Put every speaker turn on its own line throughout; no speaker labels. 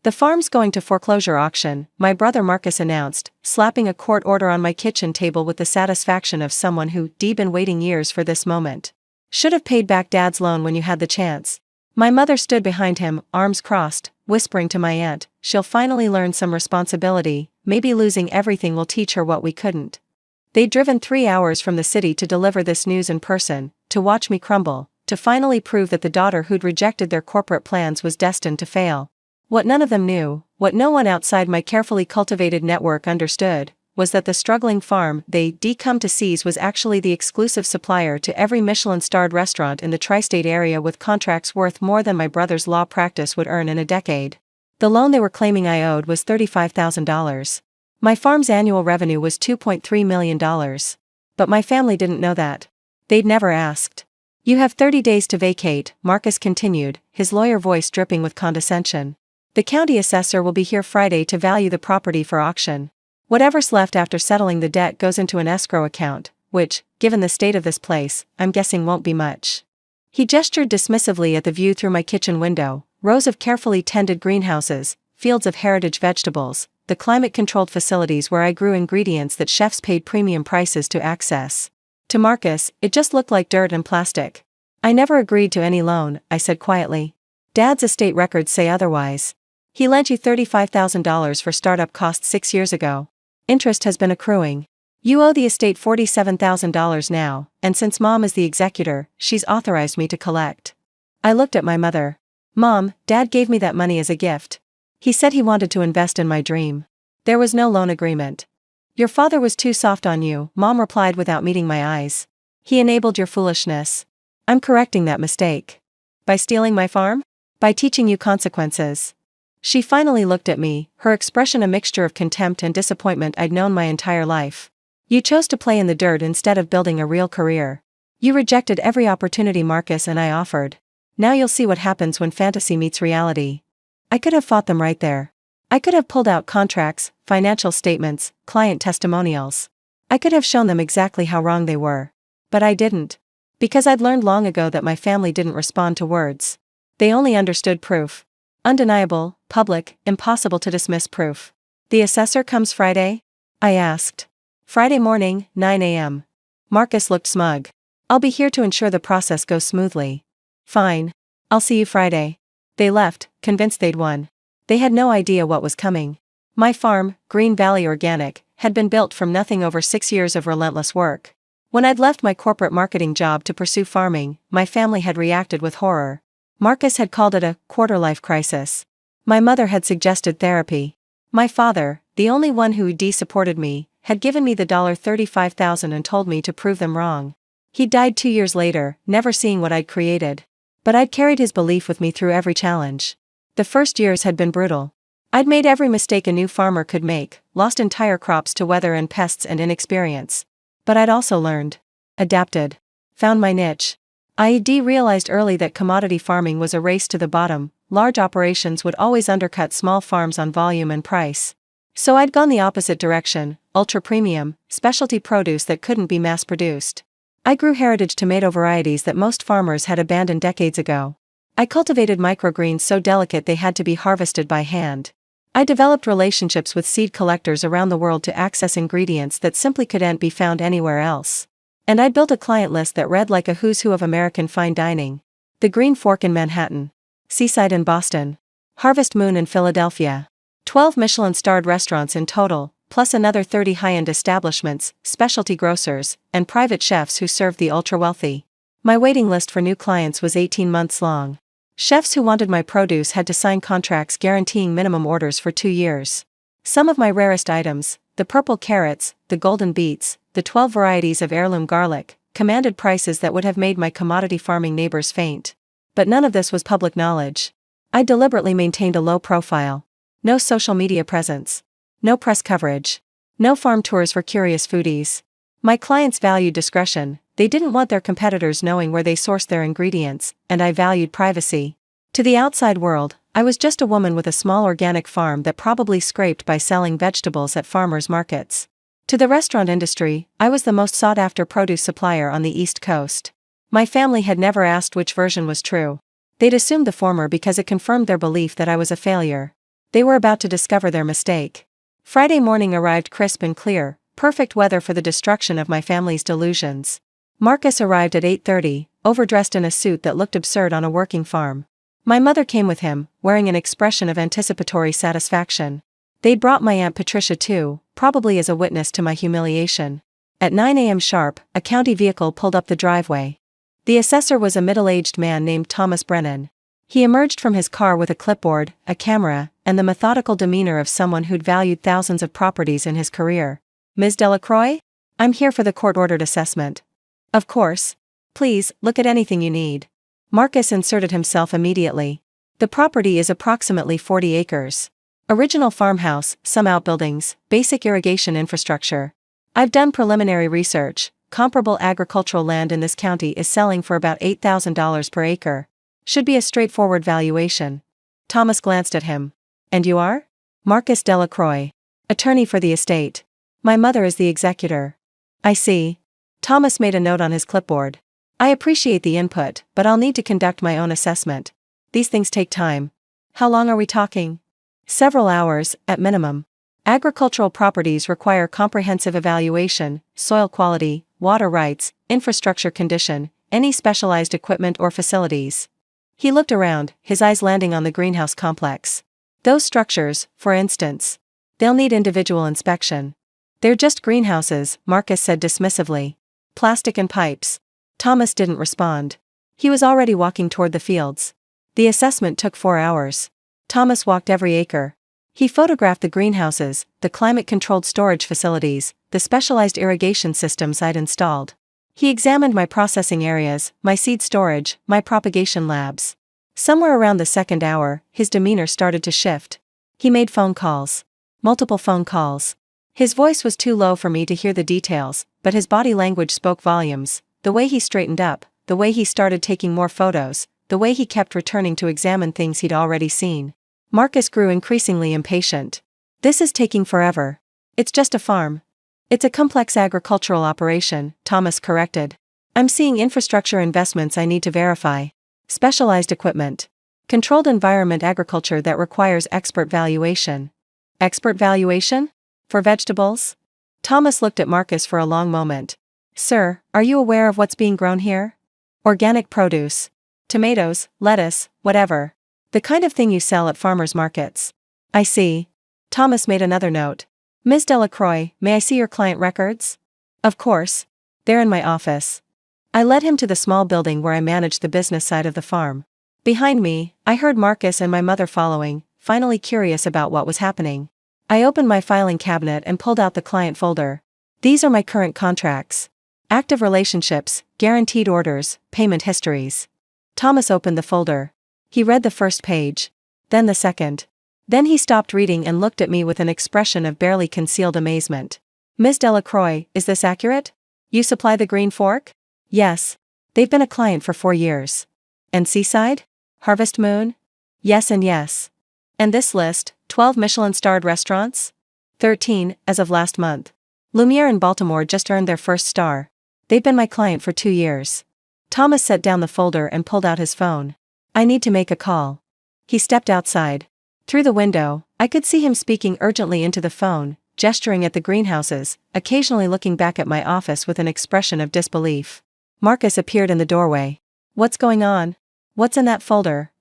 "The farm's going to foreclosure auction," my brother Marcus announced, slapping a court order on my kitchen table with the satisfaction of someone who'd been waiting years for this moment. "Should have paid back Dad's loan when you had the chance." My mother stood behind him, arms crossed, whispering to my aunt, "She'll finally learn some responsibility, maybe losing everything will teach her what we couldn't." They'd driven 3 hours from the city to deliver this news in person, to watch me crumble, to finally prove that the daughter who'd rejected their corporate plans was destined to fail. What none of them knew, what no one outside my carefully cultivated network understood, was that the struggling farm they'd come to seize was actually the exclusive supplier to every Michelin-starred restaurant in the tri-state area, with contracts worth more than my brother's law practice would earn in a decade. The loan they were claiming I owed was $35,000. My farm's annual revenue was $2.3 million. But my family didn't know that. They'd never asked. "You have 30 days to vacate," Marcus continued, his lawyer voice dripping with condescension. "The county assessor will be here Friday to value the property for auction. Whatever's left after settling the debt goes into an escrow account, which, given the state of this place, I'm guessing won't be much." He gestured dismissively at the view through my kitchen window, rows of carefully tended greenhouses, fields of heritage vegetables, the climate-controlled facilities where I grew ingredients that chefs paid premium prices to access. To Marcus, it just looked like dirt and plastic. "I never agreed to any loan," I said quietly. "Dad's estate records say otherwise. He lent you $35,000 for startup costs 6 years ago. Interest has been accruing. You owe the estate $47,000 now, and since Mom is the executor, she's authorized me to collect." I looked at my mother. "Mom, Dad gave me that money as a gift. He said he wanted to invest in my dream. There was no loan agreement." "Your father was too soft on you," Mom replied without meeting my eyes. "He enabled your foolishness. I'm correcting that mistake." "By stealing my farm? By teaching you consequences." She finally looked at me, her expression a mixture of contempt and disappointment I'd known my entire life. "You chose to play in the dirt instead of building a real career. You rejected every opportunity Marcus and I offered. Now you'll see what happens when fantasy meets reality." I could have fought them right there. I could have pulled out contracts, financial statements, client testimonials. I could have shown them exactly how wrong they were. But I didn't. Because I'd learned long ago that my family didn't respond to words. They only understood proof. Undeniable, public, impossible to dismiss proof. "The assessor comes Friday?" I asked. "Friday morning, 9 a.m. Marcus looked smug. "I'll be here to ensure the process goes smoothly." "Fine. I'll see you Friday." They left, convinced they'd won. They had no idea what was coming. My farm, Green Valley Organic, had been built from nothing over 6 years of relentless work. When I'd left my corporate marketing job to pursue farming, my family had reacted with horror. Marcus had called it a quarter-life crisis. My mother had suggested therapy. My father, the only one who supported me, had given me the $35,000 and told me to prove them wrong. He died 2 years later, never seeing what I'd created. But I'd carried his belief with me through every challenge. The first years had been brutal. I'd made every mistake a new farmer could make, lost entire crops to weather and pests and inexperience. But I'd also learned. Adapted. Found my niche. I'd realized early that commodity farming was a race to the bottom. Large operations would always undercut small farms on volume and price. So I'd gone the opposite direction, ultra-premium, specialty produce that couldn't be mass-produced. I grew heritage tomato varieties that most farmers had abandoned decades ago. I cultivated microgreens so delicate they had to be harvested by hand. I developed relationships with seed collectors around the world to access ingredients that simply couldn't be found anywhere else. And I'd built a client list that read like a who's who of American fine dining. The Green Fork in Manhattan. Seaside in Boston. Harvest Moon in Philadelphia. 12 Michelin-starred restaurants in total, plus another 30 high-end establishments, specialty grocers, and private chefs who served the ultra-wealthy. My waiting list for new clients was 18 months long. Chefs who wanted my produce had to sign contracts guaranteeing minimum orders for 2 years. Some of my rarest items, the purple carrots, the golden beets, the 12 varieties of heirloom garlic, commanded prices that would have made my commodity farming neighbors faint. But none of this was public knowledge. I deliberately maintained a low profile. No social media presence. No press coverage. No farm tours for curious foodies. My clients valued discretion. They didn't want their competitors knowing where they sourced their ingredients, and I valued privacy. To the outside world, I was just a woman with a small organic farm that probably scraped by selling vegetables at farmers' markets. To the restaurant industry, I was the most sought-after produce supplier on the East Coast. My family had never asked which version was true. They'd assumed the former because it confirmed their belief that I was a failure. They were about to discover their mistake. Friday morning arrived crisp and clear, perfect weather for the destruction of my family's delusions. Marcus arrived at 8:30, overdressed in a suit that looked absurd on a working farm. My mother came with him, wearing an expression of anticipatory satisfaction. They'd brought my Aunt Patricia too, probably as a witness to my humiliation. At 9 a.m. sharp, a county vehicle pulled up the driveway. The assessor was a middle-aged man named Thomas Brennan. He emerged from his car with a clipboard, a camera, and the methodical demeanor of someone who'd valued thousands of properties in his career. "Ms. Delacroix? I'm here for the court-ordered assessment." "Of course. Please, look at anything you need." Marcus inserted himself immediately. The property is approximately 40 acres. Original farmhouse, some outbuildings, basic irrigation infrastructure. I've done preliminary research. Comparable agricultural land in this county is selling for about $8,000 per acre. Should be a straightforward valuation. Thomas glanced at him. "And you are?" "Marcus Delacroix. Attorney for the estate. My mother is the executor." "I see." Thomas made a note on his clipboard. "I appreciate the input, but I'll need to conduct my own assessment. These things take time." "How long are we talking?" "Several hours, at minimum. Agricultural properties require comprehensive evaluation, soil quality, water rights, infrastructure condition, any specialized equipment or facilities." He looked around, his eyes landing on the greenhouse complex. "Those structures, for instance. They'll need individual inspection." "They're just greenhouses," Marcus said dismissively. "Plastic and pipes." Thomas didn't respond. He was already walking toward the fields. The assessment took 4 hours. Thomas walked every acre. He photographed the greenhouses, the climate-controlled storage facilities, the specialized irrigation systems I'd installed. He examined my processing areas, my seed storage, my propagation labs. Somewhere around the second hour, his demeanor started to shift. He made phone calls. Multiple phone calls. His voice was too low for me to hear the details, but his body language spoke volumes. The way he straightened up, the way he started taking more photos, the way he kept returning to examine things he'd already seen. Marcus grew increasingly impatient. "This is taking forever. It's just a farm." "It's a complex agricultural operation," Thomas corrected. "I'm seeing infrastructure investments I need to verify. Specialized equipment. Controlled environment agriculture that requires expert valuation." "Expert valuation? For vegetables?" Thomas looked at Marcus for a long moment. "Sir, are you aware of what's being grown here? Organic produce. Tomatoes, lettuce, whatever. The kind of thing you sell at farmers markets." "I see." Thomas made another note. "Ms. Delacroix, may I see your client records?" "Of course. They're in my office." I led him to the small building where I managed the business side of the farm. Behind me, I heard Marcus and my mother following, finally curious about what was happening. I opened my filing cabinet and pulled out the client folder. "These are my current contracts. Active relationships, guaranteed orders, payment histories." Thomas opened the folder. He read the first page. Then the second. Then he stopped reading and looked at me with an expression of barely concealed amazement. "Ms. Delacroix, is this accurate? You supply the Green Fork?" "Yes. They've been a client for 4 years." "And Seaside? Harvest Moon?" "Yes and yes." "And this list, 12 Michelin-starred restaurants?" 13, as of last month. Lumiere in Baltimore just earned their first star. They've been my client for 2 years. Thomas set down the folder and pulled out his phone. "I need to make a call." He stepped outside. Through the window, I could see him speaking urgently into the phone, gesturing at the greenhouses, occasionally looking back at my office with an expression of disbelief. Marcus appeared in the doorway. "What's going on? What's in that folder?"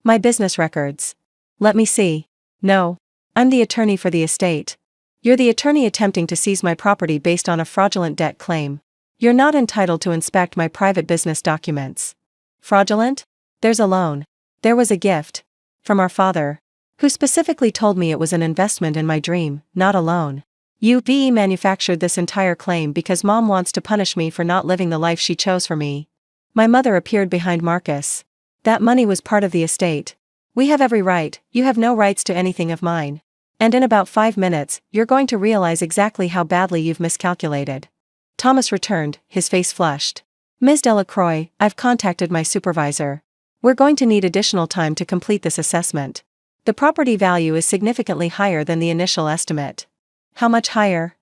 "My business records." "Let me see." "No. I'm the attorney for the estate." "You're the attorney attempting to seize my property based on a fraudulent debt claim. You're not entitled to inspect my private business documents." "Fraudulent? There's a loan. There was a gift. From our father. Who specifically told me it was an investment in my dream, not a loan. You manufactured this entire claim because Mom wants to punish me for not living the life she chose for me." My mother appeared behind Marcus. "That money was part of the estate. We have every right, you have no rights to anything of mine. And in about 5 minutes, you're going to realize exactly how badly you've miscalculated." Thomas returned, his face flushed. "Ms. Delacroix, I've contacted my supervisor. We're going to need additional time to complete this assessment. The property value is significantly higher than the initial estimate." "How much higher?"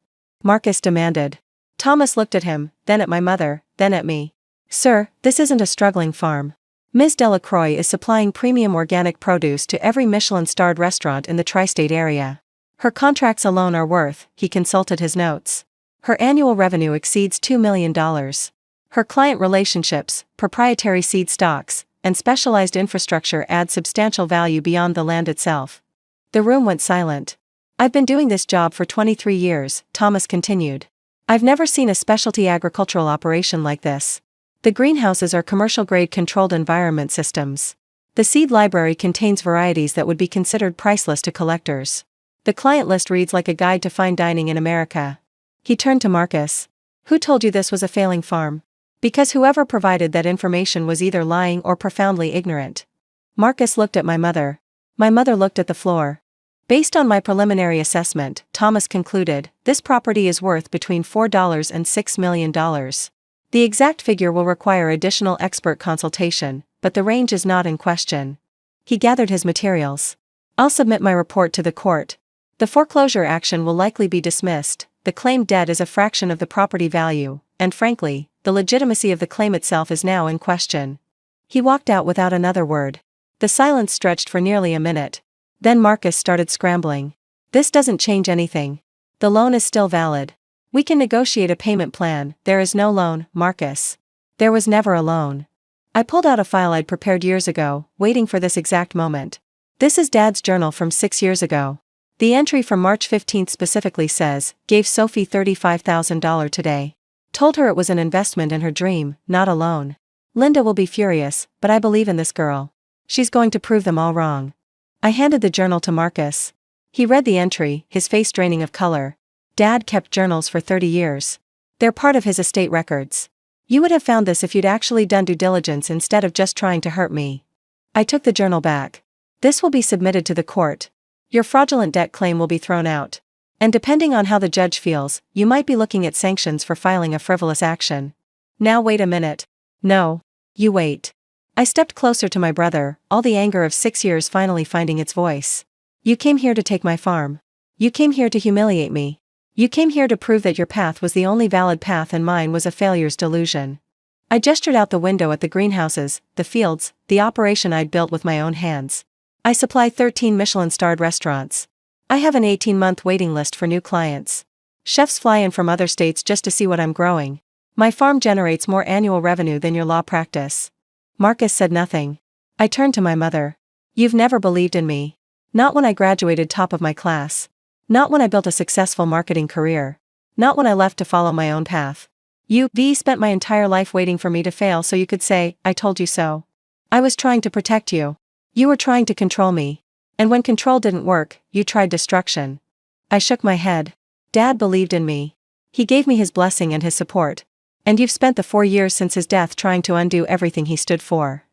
Marcus demanded. Thomas looked at him, then at my mother, then at me. "Sir, this isn't a struggling farm. Ms. Delacroix is supplying premium organic produce to every Michelin-starred restaurant in the tri-state area. Her contracts alone are worth, he consulted his notes. Her annual revenue exceeds $2 million. Her client relationships, proprietary seed stocks, and specialized infrastructure add substantial value beyond the land itself. The room went silent. I've been doing this job for 23 years, Thomas continued. I've never seen a specialty agricultural operation like this. The greenhouses are commercial-grade controlled environment systems. The seed library contains varieties that would be considered priceless to collectors. The client list reads like a guide to fine dining in America. He turned to Marcus. Who told you this was a failing farm? Because whoever provided that information was either lying or profoundly ignorant. Marcus looked at my mother. My mother looked at the floor. Based on my preliminary assessment, Thomas concluded, this property is worth between $4 and $6 million. The exact figure will require additional expert consultation, but the range is not in question. He gathered his materials. I'll submit my report to the court. The foreclosure action will likely be dismissed. The claimed debt is a fraction of the property value, and frankly, the legitimacy of the claim itself is now in question. He walked out without another word. The silence stretched for nearly a minute. Then Marcus started scrambling. This doesn't change anything. The loan is still valid. We can negotiate a payment plan. There is no loan, Marcus. There was never a loan. I pulled out a file I'd prepared years ago, waiting for this exact moment. This is Dad's journal from 6 years ago. The entry from March 15th specifically says, gave Sophie $35,000 today. Told her it was an investment in her dream, not a loan. Linda will be furious, but I believe in this girl. She's going to prove them all wrong. I handed the journal to Marcus. He read the entry, his face draining of color. Dad kept journals for 30 years. They're part of his estate records. You would have found this if you'd actually done due diligence instead of just trying to hurt me. I took the journal back. This will be submitted to the court. Your fraudulent debt claim will be thrown out. And depending on how the judge feels, you might be looking at sanctions for filing a frivolous action. Now wait a minute. No. You wait. I stepped closer to my brother, all the anger of 6 years finally finding its voice. You came here to take my farm. You came here to humiliate me. You came here to prove that your path was the only valid path and mine was a failure's delusion. I gestured out the window at the greenhouses, the fields, the operation I'd built with my own hands. I supply 13 Michelin-starred restaurants. I have an 18-month waiting list for new clients. Chefs fly in from other states just to see what I'm growing. My farm generates more annual revenue than your law practice. Marcus said nothing. I turned to my mother. You've never believed in me. Not when I graduated top of my class. Not when I built a successful marketing career. Not when I left to follow my own path. You spent my entire life waiting for me to fail so you could say, I told you so. I was trying to protect you. You were trying to control me. And when control didn't work, you tried destruction. I shook my head. Dad believed in me. He gave me his blessing and his support. And you've spent the 4 years since his death trying to undo everything he stood for.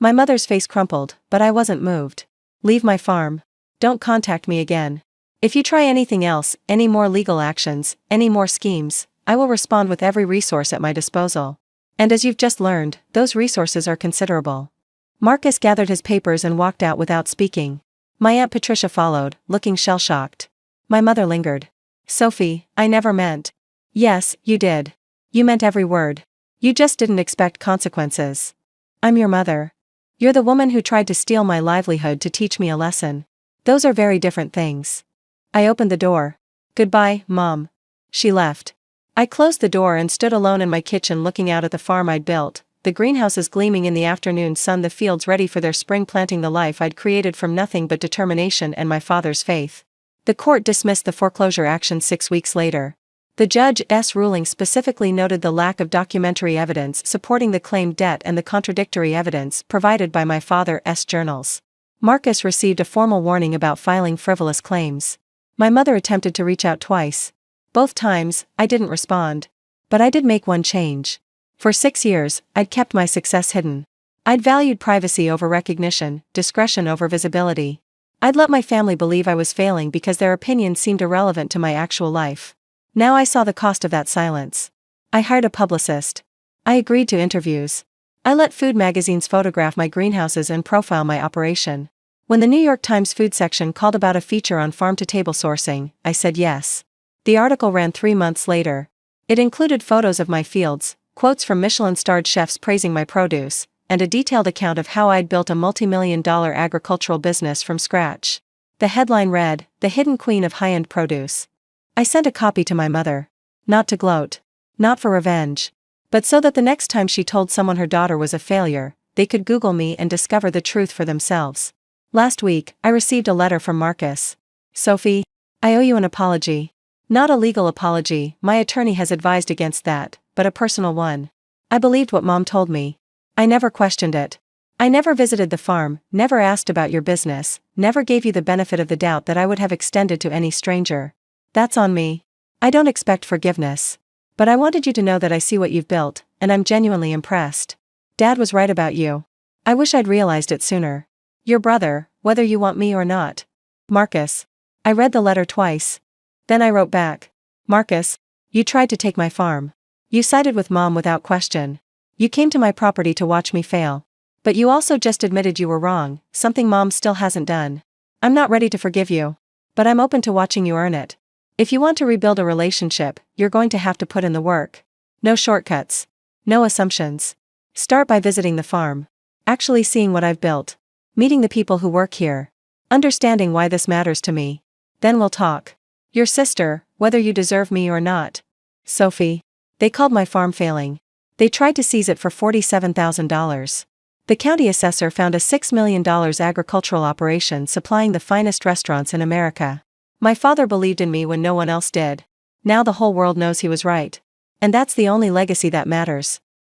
My mother's face crumpled, but I wasn't moved. Leave my farm. Don't contact me again. If you try anything else, any more legal actions, any more schemes, I will respond with every resource at my disposal. And as you've just learned, those resources are considerable. Marcus gathered his papers and walked out without speaking. My Aunt Patricia followed, looking shell-shocked. My mother lingered. Sophie, I never meant. Yes, you did. You meant every word. You just didn't expect consequences. I'm your mother. You're the woman who tried to steal my livelihood to teach me a lesson. Those are very different things. I opened the door. Goodbye, Mom. She left. I closed the door and stood alone in my kitchen looking out at the farm I'd built, the greenhouses gleaming in the afternoon sun, the fields ready for their spring planting, the life I'd created from nothing but determination and my father's faith. The court dismissed the foreclosure action 6 weeks later. The judge's ruling specifically noted the lack of documentary evidence supporting the claimed debt and the contradictory evidence provided by my father's journals. Marcus received a formal warning about filing frivolous claims. My mother attempted to reach out twice. Both times, I didn't respond. But I did make one change. For 6 years, I'd kept my success hidden. I'd valued privacy over recognition, discretion over visibility. I'd let my family believe I was failing because their opinions seemed irrelevant to my actual life. Now I saw the cost of that silence. I hired a publicist. I agreed to interviews. I let food magazines photograph my greenhouses and profile my operation. When the New York Times food section called about a feature on farm-to-table sourcing, I said yes. The article ran 3 months later. It included photos of my fields, quotes from Michelin-starred chefs praising my produce, and a detailed account of how I'd built a multi-million-dollar agricultural business from scratch. The headline read, "The Hidden Queen of High-End Produce." I sent a copy to my mother. Not to gloat. Not for revenge. But so that the next time she told someone her daughter was a failure, they could Google me and discover the truth for themselves. Last week, I received a letter from Marcus. "Sophie, I owe you an apology. Not a legal apology, my attorney has advised against that, but a personal one. I believed what Mom told me. I never questioned it. I never visited the farm, never asked about your business, never gave you the benefit of the doubt that I would have extended to any stranger. That's on me. I don't expect forgiveness. But I wanted you to know that I see what you've built, and I'm genuinely impressed. Dad was right about you. I wish I'd realized it sooner. Your brother, whether you want me or not. Marcus." I read the letter twice. Then I wrote back. "Marcus, you tried to take my farm. You sided with Mom without question. You came to my property to watch me fail. But you also just admitted you were wrong, something Mom still hasn't done. I'm not ready to forgive you. But I'm open to watching you earn it. If you want to rebuild a relationship, you're going to have to put in the work. No shortcuts. No assumptions. Start by visiting the farm. Actually seeing what I've built. Meeting the people who work here. Understanding why this matters to me. Then we'll talk. Your sister, whether you deserve me or not." Sophie. They called my farm failing. They tried to seize it for $47,000. The county assessor found a $6 million agricultural operation supplying the finest restaurants in America. My father believed in me when no one else did. Now the whole world knows he was right. And that's the only legacy that matters.